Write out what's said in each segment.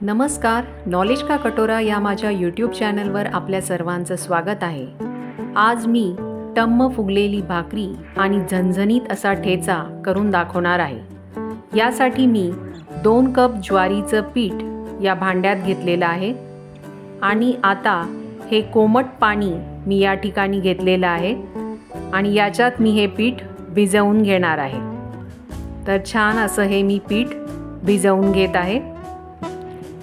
नमस्कार, नॉलेज का कटोरा या माझ्या यूट्यूब चॅनलवर आपल्या सर्वांचं स्वागत आहे। आज मी टम्म फुगलेली भाकरी आणि झणझणीत असा ठेचा करून दाखवणार आहे। यासाठी मी 2 कप ज्वारीचं पीठ या भांड्यात घेतलेलं आहे आणि आता हे कोमट पाणी मी या ठिकाणी घेतलेलं आहे आणि याच्यात मी हे पीठ भिजवून घेणार आहे। तर छान असं हे मी पीठ भिजवून घेत आहे।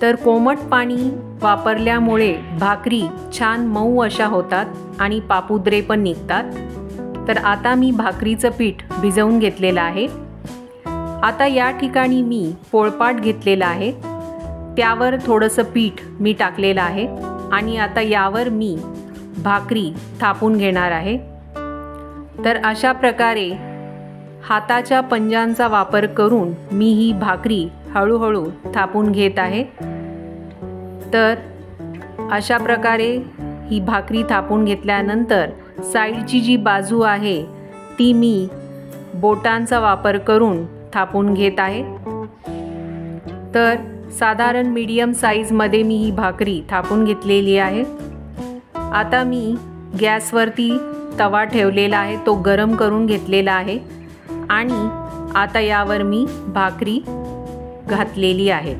तर कोमट पाणी वापरल्यामुळे भाकरी छान मऊ अशा होतात आणि पापुद्रे पण निघतात। तर आता मी भाकरीचं पीठ भिजवून घेतलेलं आहे। आता या ठिकाणी मी पोळपाट घेतलेला आहे, त्यावर थोडंसं पीठ मी टाकलेलं आहे आणि आता यावर मी भाकरी थापून घेणार आहे। तर अशा प्रकारे हाताच्या पंजांचा वापर करून मी ही भाकरी हळूहळू थापून घेत आहे। तर अशा प्रकारे ही भाकरी थापून घेतल्यानंतर साईडची जी बाजू आहे ती मी बोटांचा वापर करून थापून घेत आहे। तर साधारण मीडियम साईजमध्ये मी ही भाकरी थापून घेतलेली आहे। आता मी गॅसवरती तवा ठेवलेला आहे, तो गरम करून घेतलेला आहे आणि आता यावर मी भाकरी घातलेली आहे।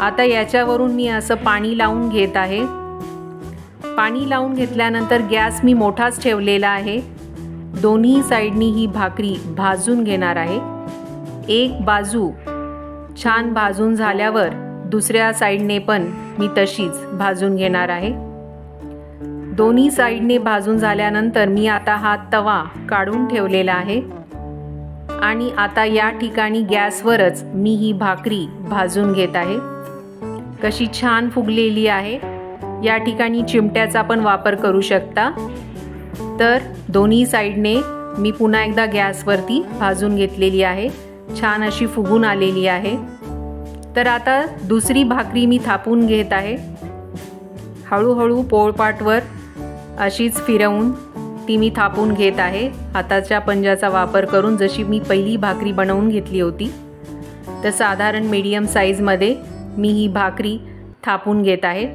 आता याच्यावरून मी असं पाणी लावून घेत आहे। पाणी लावून घेतल्यानंतर गॅस मी मोठाच ठेवलेला आहे। दोन्ही साईडनी ही भाकरी भाजून घेणार आहे। एक बाजू छान भाजून झाल्यावर दुसऱ्या साईडने पण मी तशीच भाजून घेणार आहे। दोन्ही साईडने भाजून झाल्यानंतर मी आता हा तवा काढून ठेवलेला आहे आणि आता या ठिकाणी गॅसवरच मी ही भाकरी भाजून घेत आहे। कशी छान फुगलेली आहे। या ठिकाणी चिमट्याचा पण वापर करू शकता। तर दोन्ही साईडने मी पुन्हा एकदा गॅसवरती भाजून घेतलेली आहे, छान अशी फुगून आलेली आहे। तर आता दुसरी भाकरी मी थापून घेत आहे। हळूहळू पोळपाटवर अशीच फिरवून ती मी थापून घेत आहे हाताच्या पंजाचा वापर करून, जशी मी पहिली भाकरी बनवून घेतली होती। तर साधारण मीडियम साईजमध्ये मी ही भाकरी थापून घेत आहे।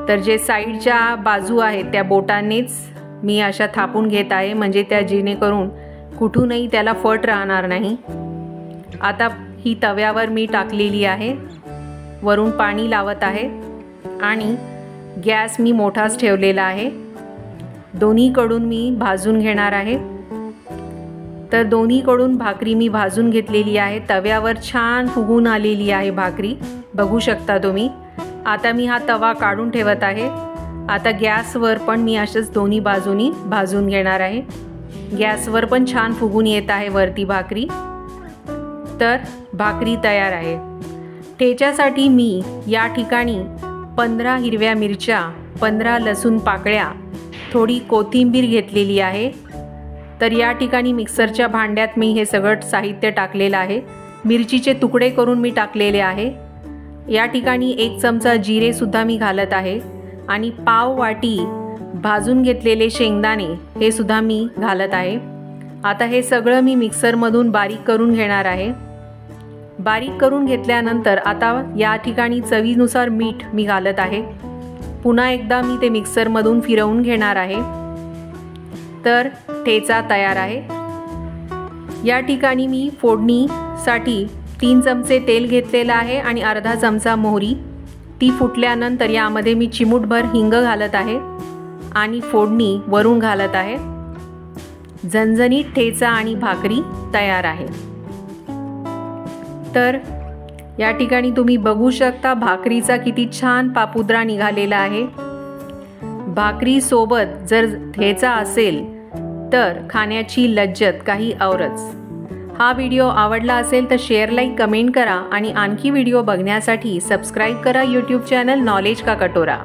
तर जे साईडच्या बाजू आहेत त्या बोटांनीच मी अशा थापून घेत आहे, म्हणजे त्या जेणेकरून कुठूनही त्याला फट राहणार नाही। आता ही तव्यावर मी टाकलेली आहे, वरून पाणी लावत आहे आणि गॅस मी मोठाच ठेवलेला आहे। दोन्हीकडून मी भाजून घेणार आहे। तर दोन्हीकडून भाकरी मी भाजून घेतलेली आहे। तव्यावर छान फुगून आलेली आहे भाकरी, बघू शकता तुम्ही। आता मी हा तवा काढून ठेवत आहे। आता गॅसवर पण मी अशाच दोन्ही बाजूनी भाजून घेणार आहे। गॅसवर पण छान फुगून येत आहे वरती भाकरी। तर भाकरी तयार आहे। ठेच्यासाठी मी या ठिकाणी 15 हिरव्या मिरच्या, 15 लसूण पाकळ्या, थोडी कोथिंबीर घेतलेली आहे। तर या ठिकाणी मिक्सरच्या भांड्यात मी हे सगळं साहित्य टाकलेलं आहे। मिरचीचे तुकडे करून मी टाकलेले आहे। या ठिकाणी 1 चमचा जिरे सुद्धा मी घालत आहे आणि पाव वाटी भाजून घेतलेले शेंगदाणे हे सुद्धा मी घालत आहे। आता हे सगळं मी मिक्सरमधून बारीक करून घेणार आहे। बारीक करून घेतल्यानंतर आता या ठिकाणी चवीनुसार मीठ मी घालत आहे। पुन्हा एकदा मी ते मिक्सरमधून फिरवून घेणार आहे। तर ठेचा तयार आहे। या ठिकाणी मी फोडणीसाठी 3 चमचे तेल घेतलेलं आहे आणि अर्धा चमचा मोहरी। ती फुटल्यानंतर यामध्ये मी चिमूटभर हिंग घालत आहे आणि फोडणी वरून घालत आहे। झणझणीत ठेचा आणि भाकरी तयार आहे। तर या ठिकाणी तुम्ही बघू शकता भाकरीचा किती छान पापुद्रा निघालेला आहे। भाकरी सोबत जर ठेचा असेल तर खाण्याची लज्जत काही औरच। हा व्हिडिओ आवडला असेल तर शेअर, लाईक, कमेंट करा आणि आणखी व्हिडिओ बघण्यासाठी सबस्क्राईब करा यूट्यूब चॅनल नॉलेज का कटोरा।